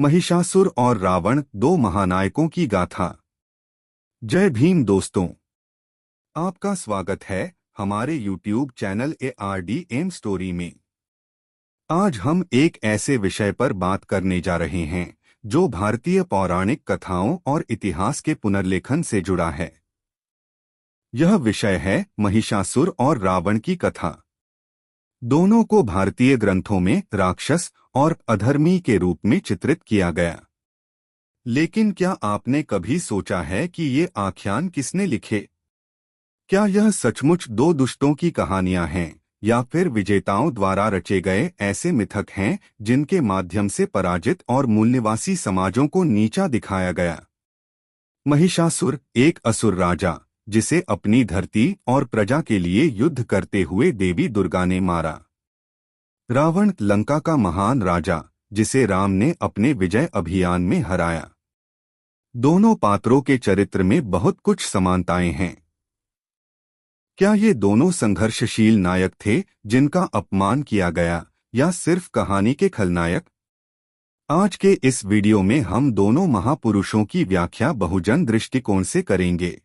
महिषासुर और रावण, दो महानायकों की गाथा। जय भीम दोस्तों, आपका स्वागत है हमारे YouTube चैनल ARDM स्टोरी में। आज हम एक ऐसे विषय पर बात करने जा रहे हैं जो भारतीय पौराणिक कथाओं और इतिहास के पुनर्लेखन से जुड़ा है। यह विषय है महिषासुर और रावण की कथा। दोनों को भारतीय ग्रंथों में राक्षस और अधर्मी के रूप में चित्रित किया गया। लेकिन क्या आपने कभी सोचा है कि ये आख्यान किसने लिखे? क्या यह सचमुच दो दुष्टों की कहानियां हैं या फिर विजेताओं द्वारा रचे गए ऐसे मिथक हैं जिनके माध्यम से पराजित और मूल्यवासी समाजों को नीचा दिखाया गया? महिषासुर एक असुर राजा, जिसे अपनी धरती और प्रजा के लिए युद्ध करते हुए देवी दुर्गा ने मारा। रावण लंका का महान राजा, जिसे राम ने अपने विजय अभियान में हराया। दोनों पात्रों के चरित्र में बहुत कुछ समानताएं हैं। क्या ये दोनों संघर्षशील नायक थे जिनका अपमान किया गया, या सिर्फ कहानी के खलनायक? आज के इस वीडियो में हम दोनों महापुरुषों की व्याख्या बहुजन दृष्टिकोण से करेंगे।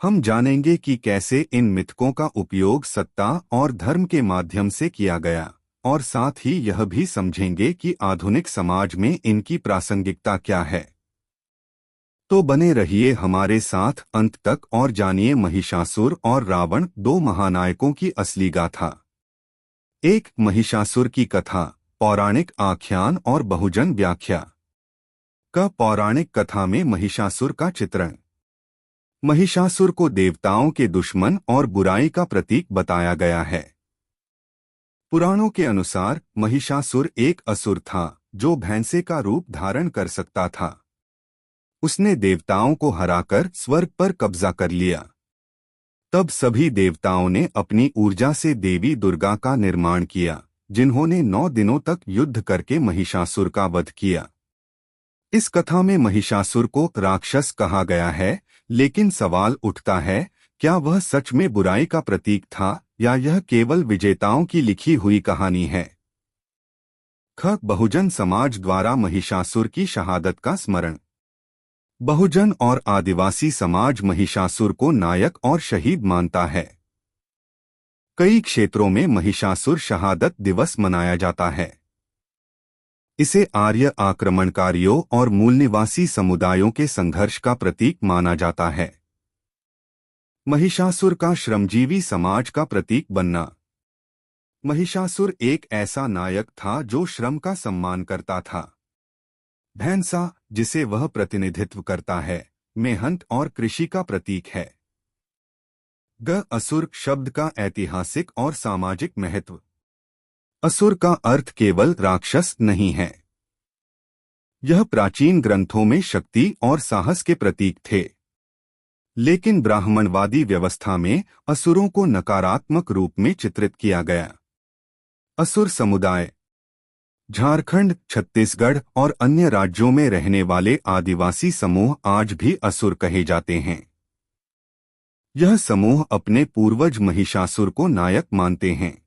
हम जानेंगे कि कैसे इन मिथकों का उपयोग सत्ता और धर्म के माध्यम से किया गया, और साथ ही यह भी समझेंगे कि आधुनिक समाज में इनकी प्रासंगिकता क्या है। तो बने रहिए हमारे साथ अंत तक और जानिए महिषासुर और रावण, दो महानायकों की असली गाथा। एक, महिषासुर की कथा, पौराणिक आख्यान और बहुजन व्याख्या। पौराणिक कथा में महिषासुर का चित्रण। महिषासुर को देवताओं के दुश्मन और बुराई का प्रतीक बताया गया है। पुराणों के अनुसार महिषासुर एक असुर था जो भैंसे का रूप धारण कर सकता था। उसने देवताओं को हराकर स्वर्ग पर कब्जा कर लिया। तब सभी देवताओं ने अपनी ऊर्जा से देवी दुर्गा का निर्माण किया, जिन्होंने 9 दिनों तक युद्ध करके महिषासुर का वध किया। इस कथा में महिषासुर को राक्षस कहा गया है, लेकिन सवाल उठता है, क्या वह सच में बुराई का प्रतीक था या यह केवल विजेताओं की लिखी हुई कहानी है? बहुजन समाज द्वारा महिषासुर की शहादत का स्मरण। बहुजन और आदिवासी समाज महिषासुर को नायक और शहीद मानता है। कई क्षेत्रों में महिषासुर शहादत दिवस मनाया जाता है। इसे आर्य आक्रमणकारियों और मूल निवासी समुदायों के संघर्ष का प्रतीक माना जाता है। महिषासुर का श्रमजीवी समाज का प्रतीक बनना। महिषासुर एक ऐसा नायक था जो श्रम का सम्मान करता था। भैंसा, जिसे वह प्रतिनिधित्व करता है, मेहनत और कृषि का प्रतीक है। असुर शब्द का ऐतिहासिक और सामाजिक महत्व। असुर का अर्थ केवल राक्षस नहीं है। यह प्राचीन ग्रंथों में शक्ति और साहस के प्रतीक थे। लेकिन ब्राह्मणवादी व्यवस्था में असुरों को नकारात्मक रूप में चित्रित किया गया। असुर समुदाय झारखंड, छत्तीसगढ़ और अन्य राज्यों में रहने वाले आदिवासी समूह आज भी असुर कहे जाते हैं। यह समूह अपने पूर्वज महिषासुर को नायक मानते हैं।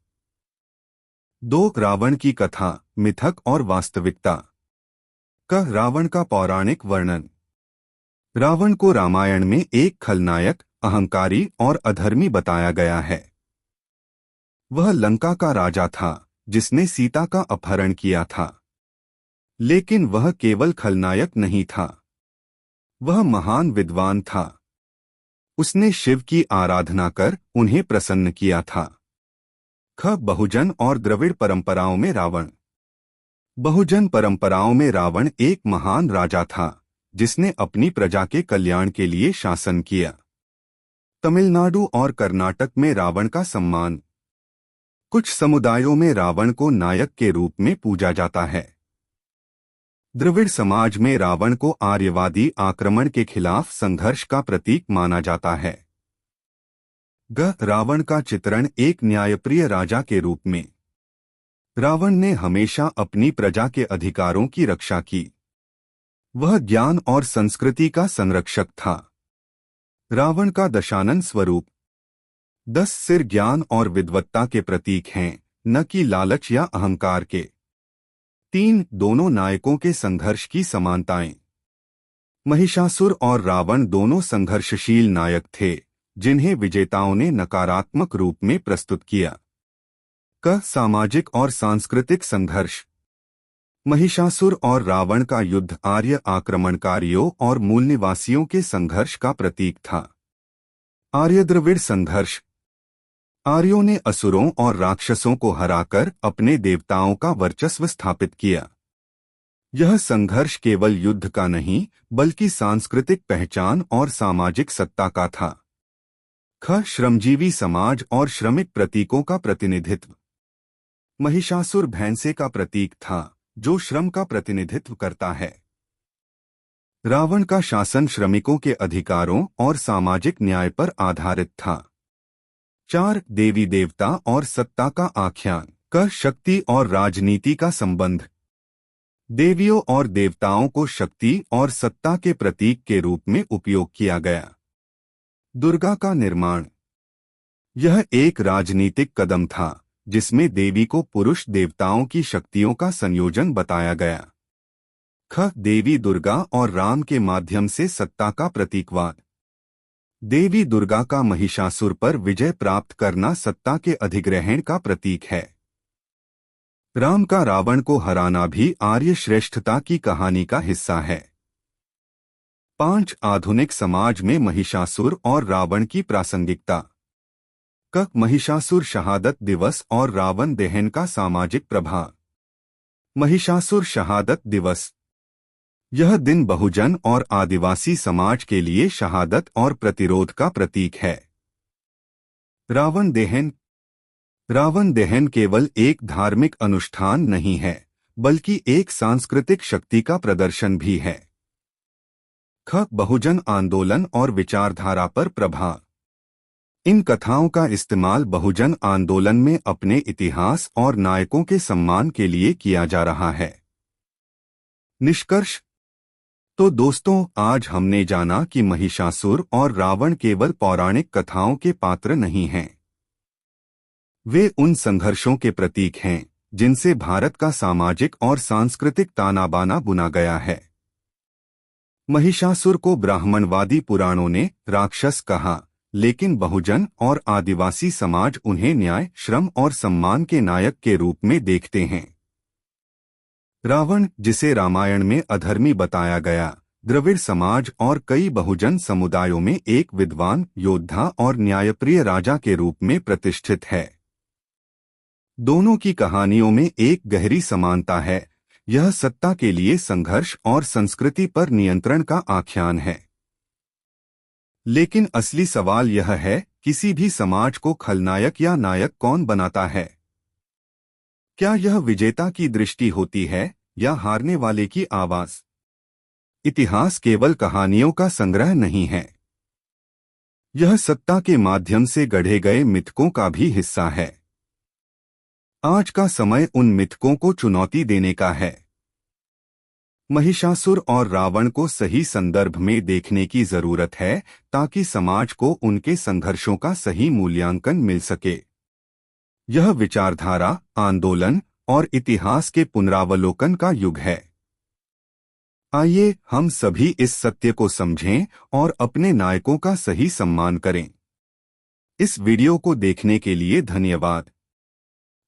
2, रावण की कथा, मिथक और वास्तविकता। रावण का पौराणिक वर्णन। रावण को रामायण में एक खलनायक, अहंकारी और अधर्मी बताया गया है। वह लंका का राजा था जिसने सीता का अपहरण किया था। लेकिन वह केवल खलनायक नहीं था, वह महान विद्वान था। उसने शिव की आराधना कर उन्हें प्रसन्न किया था। बहुजन और द्रविड़ परंपराओं में रावण। बहुजन परंपराओं में रावण एक महान राजा था जिसने अपनी प्रजा के कल्याण के लिए शासन किया। तमिलनाडु और कर्नाटक में रावण का सम्मान। कुछ समुदायों में रावण को नायक के रूप में पूजा जाता है। द्रविड़ समाज में रावण को आर्यवादी आक्रमण के खिलाफ संघर्ष का प्रतीक माना जाता है। रावण का चित्रण एक न्यायप्रिय राजा के रूप में। रावण ने हमेशा अपनी प्रजा के अधिकारों की रक्षा की। वह ज्ञान और संस्कृति का संरक्षक था। रावण का दशानन स्वरूप। 10 सिर ज्ञान और विद्वत्ता के प्रतीक हैं, न कि लालच या अहंकार के। 3. दोनों नायकों के संघर्ष की समानताएं। महिषासुर और रावण दोनों संघर्षशील नायक थे, जिन्हें विजेताओं ने नकारात्मक रूप में प्रस्तुत किया। सामाजिक और सांस्कृतिक संघर्ष। महिषासुर और रावण का युद्ध आर्य आक्रमणकारियों और मूल निवासियों के संघर्ष का प्रतीक था। आर्य द्रविड़ संघर्ष। आर्यों ने असुरों और राक्षसों को हराकर अपने देवताओं का वर्चस्व स्थापित किया। यह संघर्ष केवल युद्ध का नहीं, बल्कि सांस्कृतिक पहचान और सामाजिक सत्ता का था। श्रमजीवी समाज और श्रमिक प्रतीकों का प्रतिनिधित्व। महिषासुर भैंसे का प्रतीक था, जो श्रम का प्रतिनिधित्व करता है। रावण का शासन श्रमिकों के अधिकारों और सामाजिक न्याय पर आधारित था। 4. देवी देवता और सत्ता का आख्यान। शक्ति और राजनीति का संबंध। देवियों और देवताओं को शक्ति और सत्ता के प्रतीक के रूप में उपयोग किया गया। दुर्गा का निर्माण। यह एक राजनीतिक कदम था, जिसमें देवी को पुरुष देवताओं की शक्तियों का संयोजन बताया गया। देवी दुर्गा और राम के माध्यम से सत्ता का प्रतीकवाद। देवी दुर्गा का महिषासुर पर विजय प्राप्त करना सत्ता के अधिग्रहण का प्रतीक है। राम का रावण को हराना भी आर्य श्रेष्ठता की कहानी का हिस्सा है। 5. आधुनिक समाज में महिषासुर और रावण की प्रासंगिकता। महिषासुर शहादत दिवस और रावण दहन का सामाजिक प्रभाव। महिषासुर शहादत दिवस। यह दिन बहुजन और आदिवासी समाज के लिए शहादत और प्रतिरोध का प्रतीक है। रावण दहन। रावण दहन केवल एक धार्मिक अनुष्ठान नहीं है, बल्कि एक सांस्कृतिक शक्ति का प्रदर्शन भी है। बहुजन आंदोलन और विचारधारा पर प्रभाव। इन कथाओं का इस्तेमाल बहुजन आंदोलन में अपने इतिहास और नायकों के सम्मान के लिए किया जा रहा है। निष्कर्ष। तो दोस्तों, आज हमने जाना कि महिषासुर और रावण केवल पौराणिक कथाओं के पात्र नहीं हैं। वे उन संघर्षों के प्रतीक हैं, जिनसे भारत का सामाजिक और सांस्कृतिक ताना बाना बुना गया है। महिषासुर को ब्राह्मणवादी पुराणों ने राक्षस कहा, लेकिन बहुजन और आदिवासी समाज उन्हें न्याय, श्रम और सम्मान के नायक के रूप में देखते हैं। रावण, जिसे रामायण में अधर्मी बताया गया, द्रविड़ समाज और कई बहुजन समुदायों में एक विद्वान, योद्धा और न्यायप्रिय राजा के रूप में प्रतिष्ठित है। दोनों की कहानियों में एक गहरी समानता है। यह सत्ता के लिए संघर्ष और संस्कृति पर नियंत्रण का आख्यान है। लेकिन असली सवाल यह है, किसी भी समाज को खलनायक या नायक कौन बनाता है? क्या यह विजेता की दृष्टि होती है या हारने वाले की आवाज? इतिहास केवल कहानियों का संग्रह नहीं है। यह सत्ता के माध्यम से गढ़े गए मिथकों का भी हिस्सा है। आज का समय उन मिथकों को चुनौती देने का है। महिषासुर और रावण को सही संदर्भ में देखने की जरूरत है, ताकि समाज को उनके संघर्षों का सही मूल्यांकन मिल सके। यह विचारधारा, आंदोलन और इतिहास के पुनरावलोकन का युग है। आइए हम सभी इस सत्य को समझें और अपने नायकों का सही सम्मान करें। इस वीडियो को देखने के लिए धन्यवाद।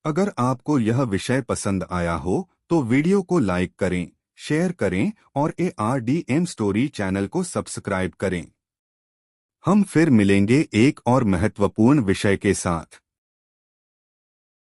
अगर आपको यह विषय पसंद आया हो तो वीडियो को लाइक करें, शेयर करें और ARDM स्टोरी चैनल को सब्सक्राइब करें। हम फिर मिलेंगे एक और महत्वपूर्ण विषय के साथ।